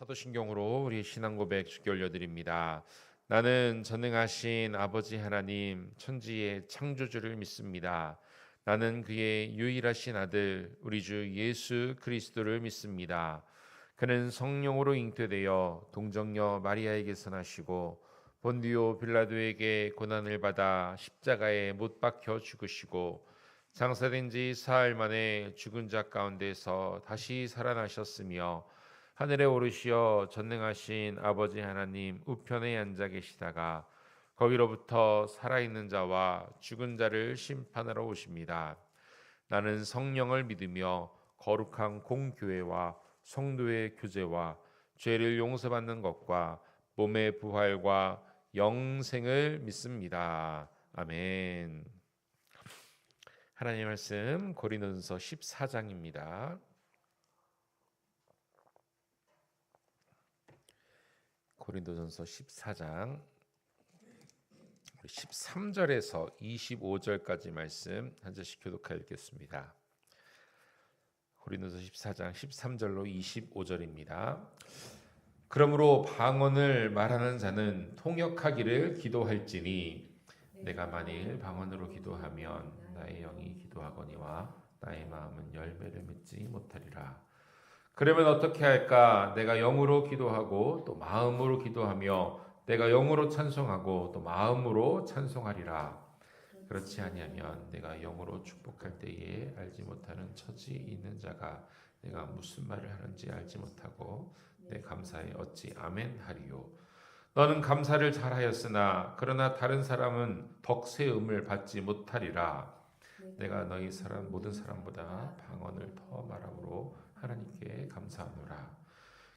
사도신경으로 우리 신앙 고백 주께 올려드립니다. 나는 전능하신 아버지 하나님 천지의 창조주를 믿습니다. 나는 그의 유일하신 아들 우리 주 예수 그리스도를 믿습니다. 그는 성령으로 잉태되어 동정녀 마리아에게서 나시고 본디오 빌라도에게 고난을 받아 십자가에 못 박혀 죽으시고 장사된 지 사흘 만에 죽은 자 가운데서 다시 살아나셨으며 하늘에 오르시어 전능하신 아버지 하나님 우편에 앉아 계시다가 거기로부터 살아있는 자와 죽은 자를 심판하러 오십니다. 나는 성령을 믿으며 거룩한 공교회와 성도의 교제와 죄를 용서받는 것과 몸의 부활과 영생을 믿습니다. 아멘. 하나님의 말씀 고린도전서 14장입니다. 고린도전서 14장 13절에서 25절까지 말씀 한 절씩 교독하여 읽겠습니다. 고린도서 14장 13절로 25절입니다. 그러므로 방언을 말하는 자는 통역하기를 기도할지니 내가 만일 방언으로 기도하면 나의 영이 기도하거니와 나의 마음은 열매를 맺지 못하리라. 그러면 어떻게 할까? 내가 영으로 기도하고 또 마음으로 기도하며 내가 영으로 찬송하고 또 마음으로 찬송하리라. 그렇지 아니하면 내가 영으로 축복할 때에 알지 못하는 처지 있는 자가 내가 무슨 말을 하는지 알지 못하고 내 감사에 어찌 아멘 하리요. 너는 감사를 잘하였으나 그러나 다른 사람은 덕세음을 받지 못하리라. 내가 너희 사람 모든 사람보다 방언을 더 말함으로 하나님께 감사하노라.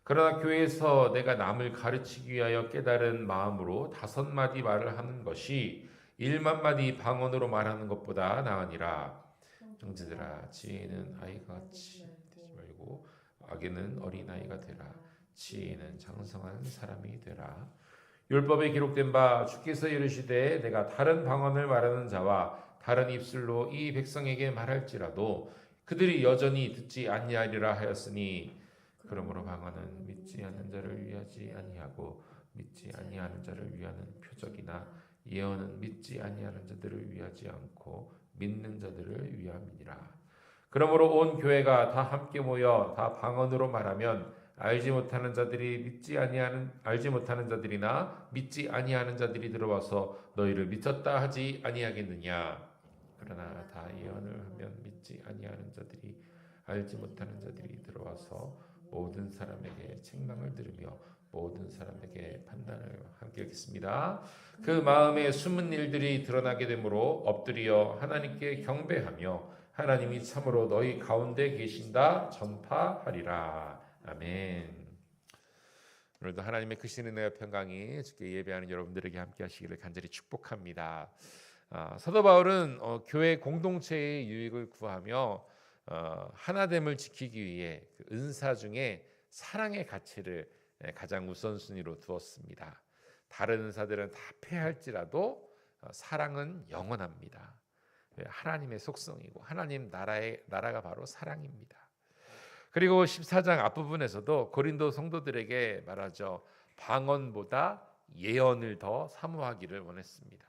그러나 교회에서 내가 남을 가르치기 위하여 깨달은 마음으로 5마디 말을 하는 것이 1만마디 방언으로 말하는 것보다 나으니라. 형제들아, 지혜는 아이가 같이 되지 말고 악에는 어린아이가 되라. 지혜는 장성한 사람이 되라. 율법에 기록된 바 주께서 이르시되 내가 다른 방언을 말하는 자와 다른 입술로 이 백성에게 말할지라도 그들이 여전히 듣지 아니하리라 하였으니 그러므로 방언은 믿지 않는 자를 위하지 아니하고 믿지 아니하는 자를 위하는 표적이나 예언은 믿지 아니하는 자들을 위하지 않고 믿는 자들을 위함이니라. 그러므로 온 교회가 다 함께 모여 다 방언으로 말하면 알지 못하는 자들이나 믿지 아니하는 자들이 들어와서 너희를 미쳤다 하지 아니하겠느냐. 그러나 다 예언을 하면 믿지 아니하는 자들이 알지 못하는 자들이 들어와서 모든 사람에게 책망을 들으며 모든 사람에게 판단을 함께 읽겠습니다. 그 마음에 숨은 일들이 드러나게 되므로 엎드려 하나님께 경배하며 하나님이 참으로 너희 가운데 계신다 전파하리라. 아멘. 오늘도 하나님의 크신 은혜와 평강이 주께 예배하는 여러분들에게 함께 하시기를 간절히 축복합니다. 사도 바울은 교회 공동체의 유익을 구하며 하나됨을 지키기 위해 그 은사 중에 사랑의 가치를 가장 우선순위로 두었습니다. 다른 은사들은 다 패할지라도 사랑은 영원합니다. 하나님의 속성이고 하나님 나라가 바로 사랑입니다. 그리고 14장 앞부분에서도 고린도 성도들에게 말하죠. 방언보다 예언을 더 사모하기를 원했습니다.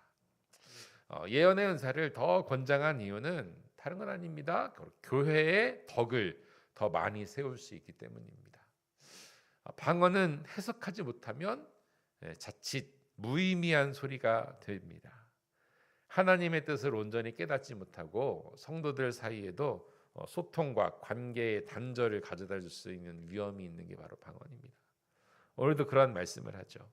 예언의 은사를 더 권장한 이유는 다른 건 아닙니다. 교회의 덕을 더 많이 세울 수 있기 때문입니다. 방언은 해석하지 못하면 자칫 무의미한 소리가 됩니다. 하나님의 뜻을 온전히 깨닫지 못하고 성도들 사이에도 소통과 관계의 단절을 가져다 줄 수 있는 위험이 있는 게 바로 방언입니다. 오늘도 그러한 말씀을 하죠.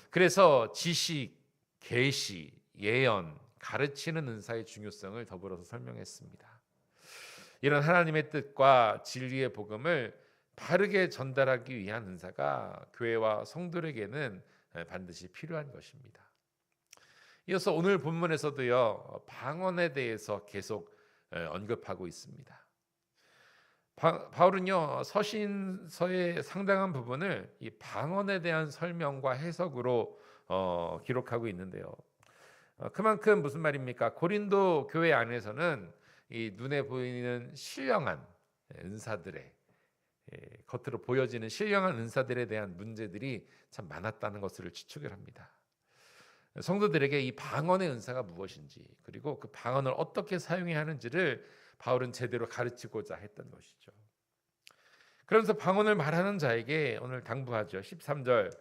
그래서 지식, 계시, 예언, 가르치는 은사의 중요성을 더불어서 설명했습니다. 이런 하나님의 뜻과 진리의 복음을 바르게 전달하기 위한 은사가 교회와 성도에게는 반드시 필요한 것입니다. 이어서 오늘 본문에서도요, 방언에 대해서 계속 언급하고 있습니다. 바울은요, 서신서의 상당한 부분을 이 방언에 대한 설명과 해석으로 기록하고 있는데요. 그만큼 무슨 말입니까? 고린도 교회 안에서는 이 눈에 보이는 신령한 은사들의 겉으로 보여지는 신령한 은사들에 대한 문제들이 참 많았다는 것을 추측을 합니다. 성도들에게 이 방언의 은사가 무엇인지, 그리고 그 방언을 어떻게 사용해야 하는지를 바울은 제대로 가르치고자 했던 것이죠. 그러면서 방언을 말하는 자에게 오늘 당부하죠. 13절,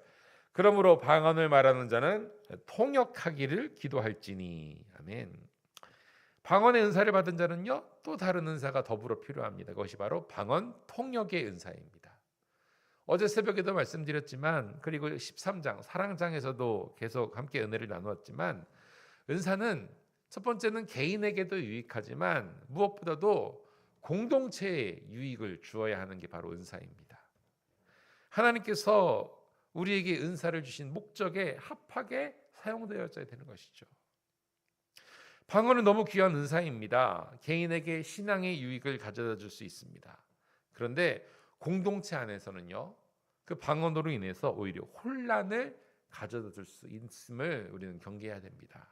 그러므로 방언을 말하는 자는 통역하기를 기도할지니. 아멘. 방언의 은사를 받은 자는요, 또 다른 은사가 더불어 필요합니다. 그것이 바로 방언 통역의 은사입니다. 어제 새벽에도 말씀드렸지만, 그리고 13장 사랑장에서도 계속 함께 은혜를 나누었지만, 은사는 첫 번째는 개인에게도 유익하지만 무엇보다도 공동체에 유익을 주어야 하는 게 바로 은사입니다. 하나님께서 우리에게 은사를 주신 목적에 합하게 사용되어져야 되는 것이죠. 방언은 너무 귀한 은사입니다. 개인에게 신앙의 유익을 가져다 줄 수 있습니다. 그런데 공동체 안에서는요, 그 방언으로 인해서 오히려 혼란을 가져다 줄 수 있음을 우리는 경계해야 됩니다.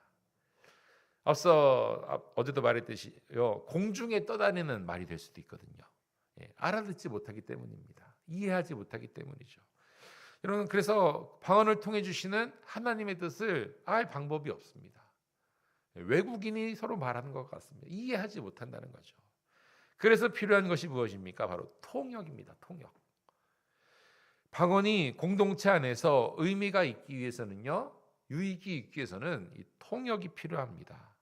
앞서 어제도 말했듯이요, 공중에 떠다니는 말이 될 수도 있거든요. 알아듣지 못하기 때문입니다. 이해하지 못하기 때문이죠. 여러분, 그래서 방언을 통해 주시는 하나님의 뜻을 알 방법이 없습니다. 외국인이 서로 말하는 것 같습니다. 이해하지 못한다는 거죠. 그래서 필요한 것이 무엇입니까? 바로 통역입니다. 통역. 방언이 공동체 안에서 의미가 있기 위해서는요, 유익이 있기 위해서는 이 통역이 필요합니다.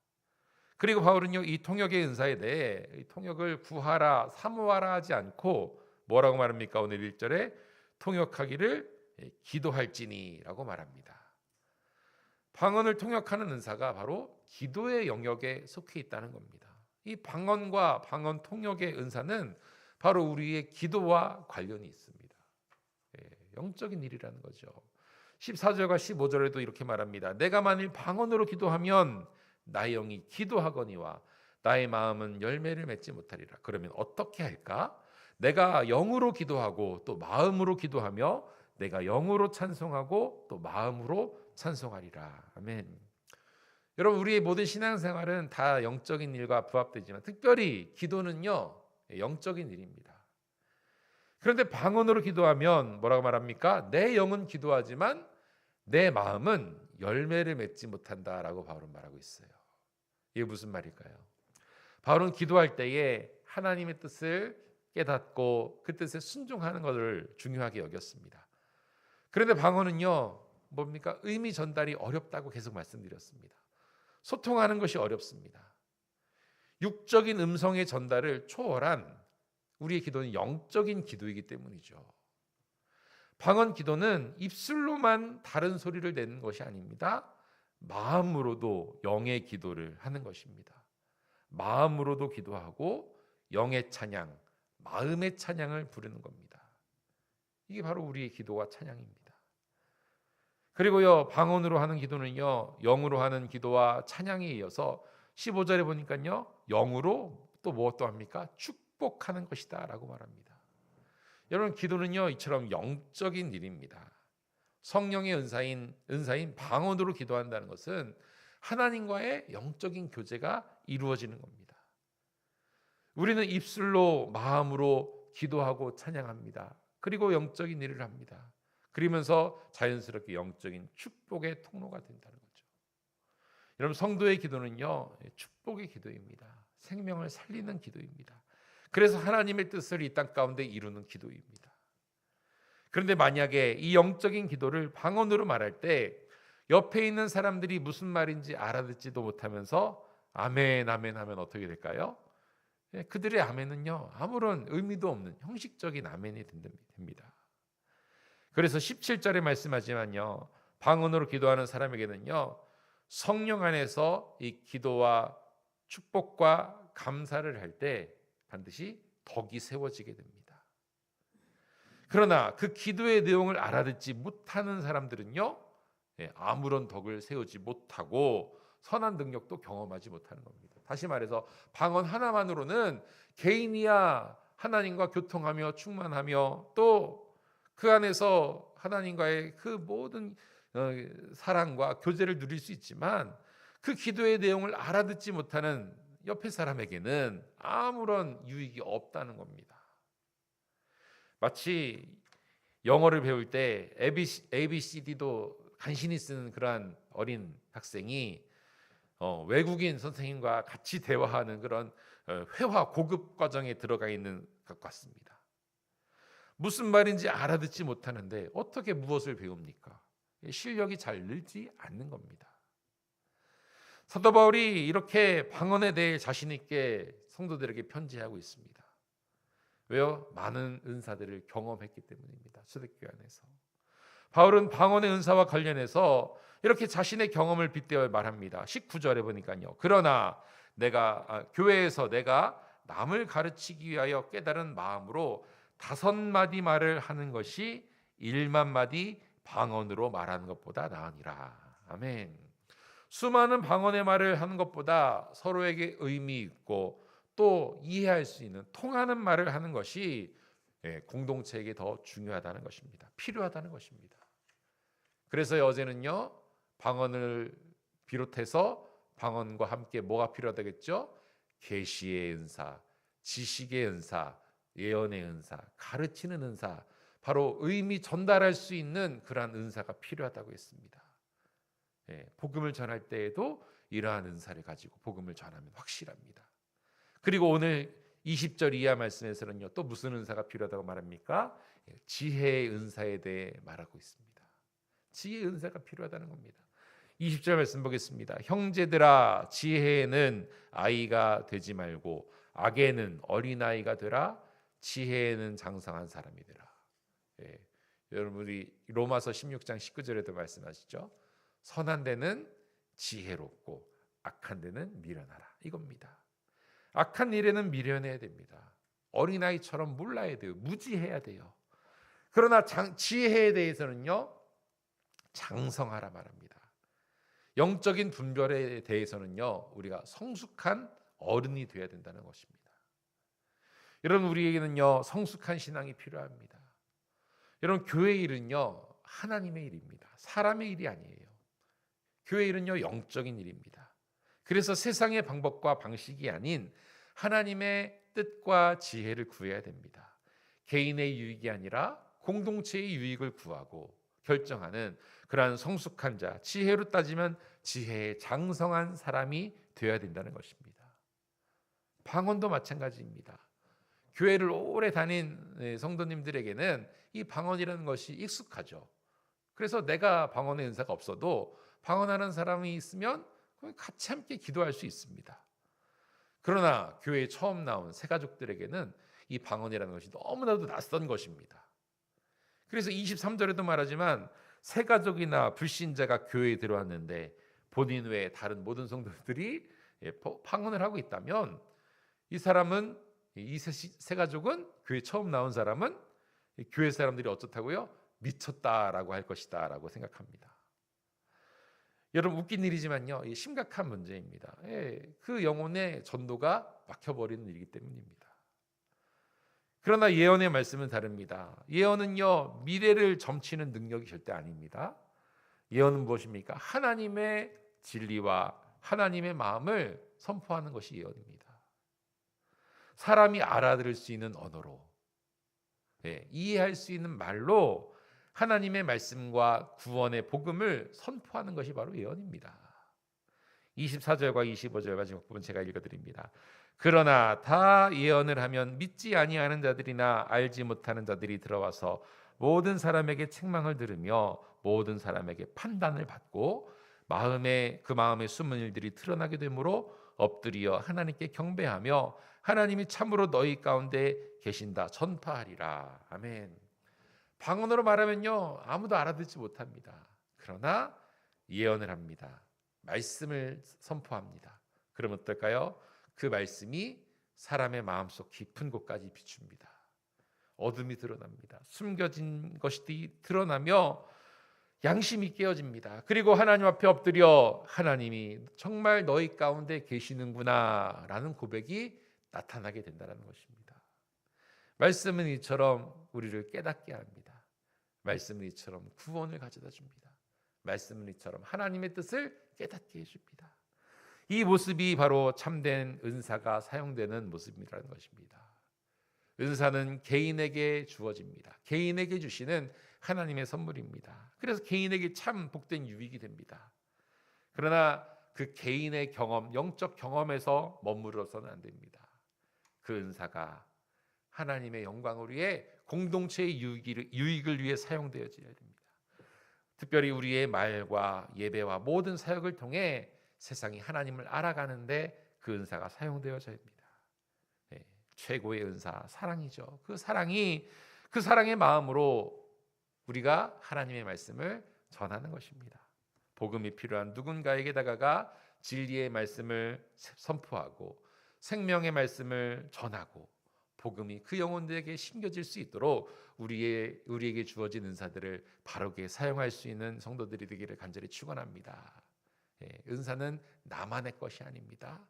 그리고 바울은요, 이 통역의 은사에 대해 이 통역을 구하라, 사모하라 하지 않고 뭐라고 말합니까? 오늘 1절에 통역하기를 기도할지니라고 말합니다. 방언을 통역하는 은사가 바로 기도의 영역에 속해 있다는 겁니다. 이 방언과 방언 통역의 은사는 바로 우리의 기도와 관련이 있습니다. 영적인 일이라는 거죠. 14절과 15절에도 이렇게 말합니다. 내가 만일 방언으로 기도하면 나의 영이 기도하거니와 나의 마음은 열매를 맺지 못하리라. 그러면 어떻게 할까? 내가 영으로 기도하고 또 마음으로 기도하며 내가 영으로 찬송하고 또 마음으로 찬송하리라. 아멘. 여러분, 우리의 모든 신앙생활은 다 영적인 일과 부합되지만 특별히 기도는요, 영적인 일입니다. 그런데 방언으로 기도하면 뭐라고 말합니까? 내 영은 기도하지만 내 마음은 열매를 맺지 못한다라고 바울은 말하고 있어요. 이게 무슨 말일까요? 바울은 기도할 때에 하나님의 뜻을 깨닫고 그 뜻에 순종하는 것을 중요하게 여겼습니다. 그런데 방언은요, 뭡니까? 의미 전달이 어렵다고 계속 말씀드렸습니다. 소통하는 것이 어렵습니다. 육적인 음성의 전달을 초월한 우리의 기도는 영적인 기도이기 때문이죠. 방언 기도는 입술로만 다른 소리를 내는 것이 아닙니다. 마음으로도 영의 기도를 하는 것입니다. 마음으로도 기도하고 영의 찬양, 마음의 찬양을 부르는 겁니다. 이게 바로 우리의 기도와 찬양입니다. 그리고요, 방언으로 하는 기도는요, 영으로 하는 기도와 찬양에 이어서 15절에 보니까요, 영으로 또 무엇도 합니까? 축복하는 것이다 라고 말합니다. 여러분, 기도는요, 이처럼 영적인 일입니다. 성령의 은사인 방언으로 기도한다는 것은 하나님과의 영적인 교제가 이루어지는 겁니다. 우리는 입술로 마음으로 기도하고 찬양합니다. 그리고 영적인 일을 합니다. 그러면서 자연스럽게 영적인 축복의 통로가 된다는 거죠. 여러분, 성도의 기도는요, 축복의 기도입니다. 생명을 살리는 기도입니다. 그래서 하나님의 뜻을 이 땅 가운데 이루는 기도입니다. 그런데 만약에 이 영적인 기도를 방언으로 말할 때 옆에 있는 사람들이 무슨 말인지 알아듣지도 못하면서 아멘 아멘 하면 어떻게 될까요? 그들의 아멘은요, 아무런 의미도 없는 형식적인 아멘이 됩니다. 그래서 17절에 말씀하지만요, 방언으로 기도하는 사람에게는요, 성령 안에서 이 기도와 축복과 감사를 할 때 반드시 덕이 세워지게 됩니다. 그러나 그 기도의 내용을 알아듣지 못하는 사람들은요, 아무런 덕을 세우지 못하고 선한 능력도 경험하지 못하는 겁니다. 다시 말해서 방언 하나만으로는 개인이야 하나님과 교통하며 충만하며 또 그 안에서 하나님과의 그 모든 사랑과 교제를 누릴 수 있지만 그 기도의 내용을 알아듣지 못하는 옆에 사람에게는 아무런 유익이 없다는 겁니다. 마치 영어를 배울 때 ABCD도 간신히 쓰는 그러한 어린 학생이 외국인 선생님과 같이 대화하는 그런 회화 고급 과정에 들어가 있는 것 같습니다. 무슨 말인지 알아듣지 못하는데 어떻게 무엇을 배웁니까? 실력이 잘 늘지 않는 겁니다. 사도 바울이 이렇게 방언에 대해 자신 있게 성도들에게 편지하고 있습니다. 왜요? 많은 은사들을 경험했기 때문입니다. 초대교회 안에서 바울은 방언의 은사와 관련해서 이렇게 자신의 경험을 빗대어 말합니다. 19절에 보니까요. 그러나 교회에서 내가 남을 가르치기 위하여 깨달은 마음으로 5마디 말을 하는 것이 1만 마디 방언으로 말하는 것보다 나으니라. 아멘. 수많은 방언의 말을 하는 것보다 서로에게 의미 있고 또 이해할 수 있는 통하는 말을 하는 것이 공동체에게 더 중요하다는 것입니다. 필요하다는 것입니다. 그래서 어제는요, 방언을 비롯해서 방언과 함께 뭐가 필요하다겠죠? 계시의 은사, 지식의 은사, 예언의 은사, 가르치는 은사, 바로 의미 전달할 수 있는 그러한 은사가 필요하다고 했습니다. 복음을 전할 때에도 이러한 은사를 가지고 복음을 전하면 확실합니다. 그리고 오늘 20절 이하 말씀에서는요, 또 무슨 은사가 필요하다고 말합니까? 지혜의 은사에 대해 말하고 있습니다. 지혜의 은사가 필요하다는 겁니다. 20절 말씀 보겠습니다. 형제들아, 지혜에는 아이가 되지 말고 악에는 어린아이가 되라. 지혜에는 장성한 사람이 되라. 여러분, 우리 로마서 16장 19절에도 말씀하시죠. 선한 데는 지혜롭고 악한 데는 미련하라, 이겁니다. 악한 일에는 미련해야 됩니다. 어린아이처럼 몰라야 돼요. 무지해야 돼요. 그러나 지혜에 대해서는요, 장성하라 말합니다. 영적인 분별에 대해서는요, 우리가 성숙한 어른이 되어야 된다는 것입니다. 여러분, 우리에게는요, 성숙한 신앙이 필요합니다. 여러분, 교회 일은요, 하나님의 일입니다. 사람의 일이 아니에요. 교회 일은요, 영적인 일입니다. 그래서 세상의 방법과 방식이 아닌 하나님의 뜻과 지혜를 구해야 됩니다. 개인의 유익이 아니라 공동체의 유익을 구하고 결정하는 그러한 성숙한 자, 지혜로 따지면 지혜에 장성한 사람이 되어야 된다는 것입니다. 방언도 마찬가지입니다. 교회를 오래 다닌 성도님들에게는 이 방언이라는 것이 익숙하죠. 그래서 내가 방언의 은사가 없어도 방언하는 사람이 있으면 같이 함께 기도할 수 있습니다. 그러나 교회에 처음 나온 새가족들에게는 이 방언이라는 것이 너무나도 낯선 것입니다. 그래서 23절에도 말하지만 새가족이나 불신자가 교회에 들어왔는데 본인 외에 다른 모든 성도들이 방언을 하고 있다면 이 사람은, 이 새가족은, 교회 처음 나온 사람은 교회 사람들이 어떻다고요? 미쳤다라고 할 것이다 라고 생각합니다. 여러분, 웃긴 일이지만요, 심각한 문제입니다. 그 영혼의 전도가 막혀버리는 일이기 때문입니다. 그러나 예언의 말씀은 다릅니다. 예언은요, 미래를 점치는 능력이 절대 아닙니다. 예언은 무엇입니까? 하나님의 진리와 하나님의 마음을 선포하는 것이 예언입니다. 사람이 알아들을 수 있는 언어로, 이해할 수 있는 말로 하나님의 말씀과 구원의 복음을 선포하는 것이 바로 예언입니다. 24절과 25절 마지막 부분 제가 읽어드립니다. 그러나 다 예언을 하면 믿지 아니하는 자들이나 알지 못하는 자들이 들어와서 모든 사람에게 책망을 들으며 모든 사람에게 판단을 받고 그 마음에 숨은 일들이 드러나게 되므로 엎드려 하나님께 경배하며 하나님이 참으로 너희 가운데 계신다 전파하리라. 아멘. 방언으로 말하면요, 아무도 알아듣지 못합니다. 그러나 예언을 합니다. 말씀을 선포합니다. 그럼 어떨까요? 그 말씀이 사람의 마음속 깊은 곳까지 비춥니다. 어둠이 드러납니다. 숨겨진 것이 드러나며 양심이 깨어집니다. 그리고 하나님 앞에 엎드려 하나님이 정말 너희 가운데 계시는구나 라는 고백이 나타나게 된다는 것입니다. 말씀은 이처럼 우리를 깨닫게 합니다. 말씀은 이처럼 구원을 가져다 줍니다. 말씀은 이처럼 하나님의 뜻을 깨닫게 해줍니다. 이 모습이 바로 참된 은사가 사용되는 모습이라는 것입니다. 은사는 개인에게 주어집니다. 개인에게 주시는 하나님의 선물입니다. 그래서 개인에게 참 복된 유익이 됩니다. 그러나 그 개인의 경험, 영적 경험에서 머무러서는 안 됩니다. 그 은사가 하나님의 영광을 위해 공동체의 유익을 위해 사용되어져야 됩니다. 특별히 우리의 말과 예배와 모든 사역을 통해 세상이 하나님을 알아가는데 그 은사가 사용되어져야 합니다. 최고의 은사 사랑이죠. 그 사랑의 마음으로 우리가 하나님의 말씀을 전하는 것입니다. 복음이 필요한 누군가에게 다가가 진리의 말씀을 선포하고 생명의 말씀을 전하고 복음이 그 영혼들에게 심겨질 수 있도록 우리에게 주어진 은사들을 바르게 사용할 수 있는 성도들이 되기를 간절히 축원합니다. 은사는 나만의 것이 아닙니다.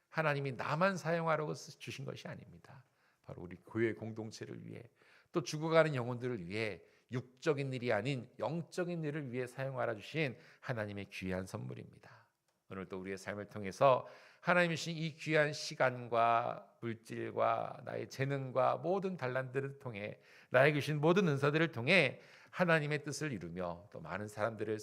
하나님이 나만 사용하라고 주신 것이 아닙니다. 바로 우리 교회 공동체를 위해 또 죽어가는 영혼들을 위해 육적인 일이 아닌 영적인 일을 위해 사용하라 주신 하나님의 귀한 선물입니다. 오늘도 우리의 삶을 통해서 하나님이 주신 이 귀한 시간과 물질과 나의 재능과 모든 달란트를 통해 나에게 주신 모든 은사들을 통해 하나님의 뜻을 이루며 또 많은 사람들을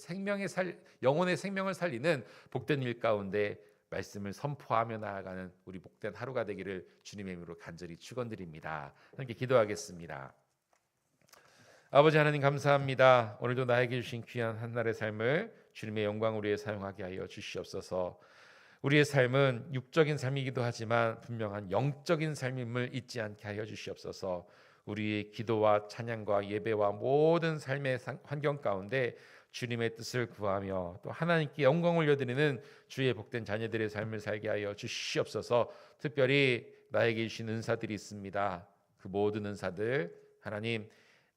영혼의 생명을 살리는 복된 일 가운데 말씀을 선포하며 나아가는 우리 복된 하루가 되기를 주님의 이름으로 간절히 축원드립니다. 함께 기도하겠습니다. 아버지 하나님 감사합니다. 오늘도 나에게 주신 귀한 한날의 삶을 주님의 영광을 위해 사용하게 하여 주시옵소서. 우리의 삶은 육적인 삶이기도 하지만 분명한 영적인 삶임을 잊지 않게 하여 주시옵소서. 우리의 기도와 찬양과 예배와 모든 삶의 환경 가운데 주님의 뜻을 구하며 또 하나님께 영광을 올려드리는 주의 복된 자녀들의 삶을 살게 하여 주시옵소서. 특별히 나에게 주신 은사들이 있습니다. 그 모든 은사들 하나님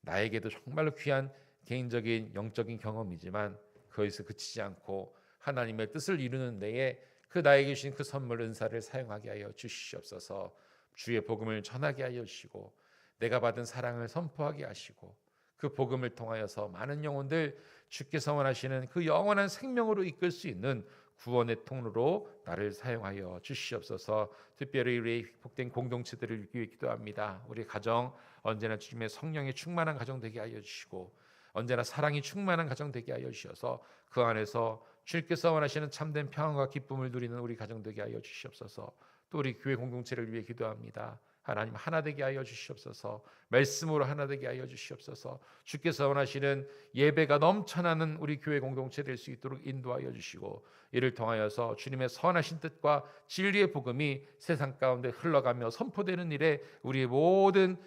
나에게도 정말로 귀한 개인적인 영적인 경험이지만 거기서 그치지 않고 하나님의 뜻을 이루는 데에 그 나에게 주신 그 선물 은사를 사용하게 하여 주시옵소서. 주의 복음을 전하게 하여 주시고 내가 받은 사랑을 선포하게 하시고 그 복음을 통하여서 많은 영혼들 주께서 원하시는 그 영원한 생명으로 이끌 수 있는 구원의 통로로 나를 사용하여 주시옵소서. 특별히 우리 복된 공동체들을 위해 기도합니다. 우리 가정 언제나 주님의 성령이 충만한 가정 되게 하여 주시고 언제나 사랑이 충만한 가정 되게 하여 주셔서 그 안에서 주께서 원하시는 참된 평안과 기쁨을 누리는 우리 가정 되게 하여 주시옵소서. 또 우리 교회 공동체를 위해 기도합니다. 하나님 하나 되게 하여 주시옵소서. 말씀으로 하나 되게 하여 주시옵소서. 주께서 원하시는 예배가 넘쳐나는 우리 교회 공동체 될 수 있도록 인도하여 주시고 이를 통하여서 주님의 선하신 뜻과 진리의 복음이 세상 가운데 흘러가며 선포되는 일에 우리의 모든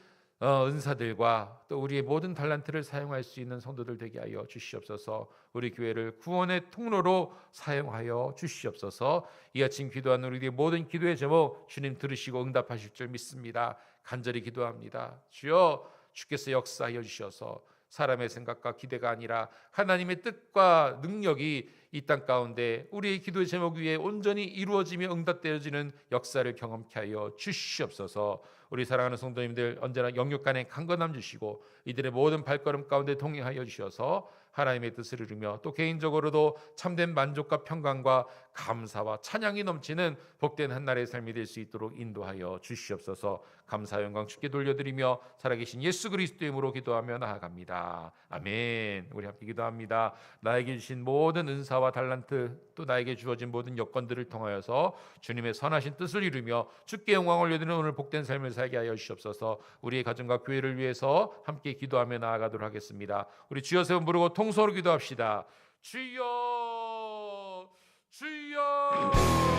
은사들과 또 우리의 모든 달란트를 사용할 수 있는 성도들 되게 하여 주시옵소서. 우리 교회를 구원의 통로로 사용하여 주시옵소서. 이 아침 기도하는 우리의 모든 기도의 제목 주님 들으시고 응답하실 줄 믿습니다. 간절히 기도합니다. 주여 주께서 역사하여 주셔서 사람의 생각과 기대가 아니라 하나님의 뜻과 능력이 이 땅 가운데 우리의 기도의 제목 위에 온전히 이루어지며 응답되어지는 역사를 경험케 하여 주시옵소서. 우리 사랑하는 성도님들 언제나 영육 간에 강건함 주시고 이들의 모든 발걸음 가운데 동행하여 주셔서 하나님의 뜻을 이루며 또 개인적으로도 참된 만족과 평강과 감사와 찬양이 넘치는 복된 한날의 삶이 될 수 있도록 인도하여 주시옵소서. 감사 영광 주께 돌려드리며 살아계신 예수 그리스도의 이름으로 기도하며 나아갑니다. 아멘. 우리 함께 기도합니다. 나에게 주신 모든 은사와 달란트 또 나에게 주어진 모든 여건들을 통하여서 주님의 선하신 뜻을 이루며 주께 영광을 올려드리는 오늘 복된 삶을 살게 하여 주시옵소서. 우리의 가정과 교회를 위해서 함께 기도하며 나아가도록 하겠습니다. 우리 주여 세 번 부르고 통성으로 기도합시다. 주여 주여